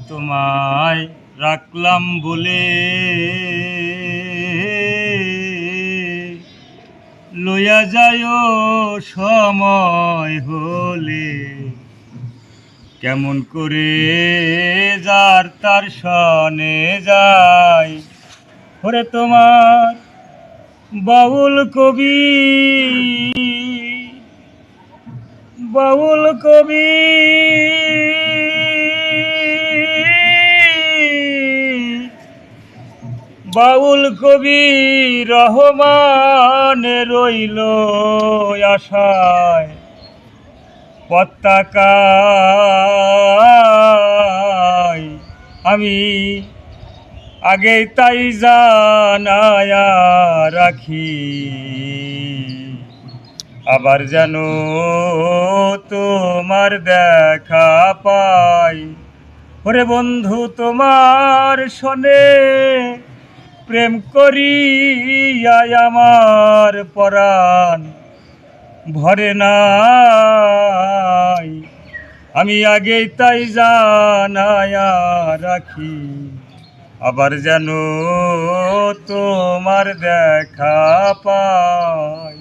তোমায় রাখলাম বলে লইয়া যায় সময় হলে, কেমন করে যার তার সনে যায়। ওরে তোমার বাউল কবি, বাউল কবি বাউল কবি রহমান রইল আশায় পতাকায়। আমি আগে তাই জানায়া রাখি, আবার যেন তোমার দেখা পাই। ওরে বন্ধু তোমার সনে প্রেম করিয়া আমার পরাণ ভরে নাই। আমি আগে তাই জানায়া রাখি, আবার যেন তোমার দেখা পাই।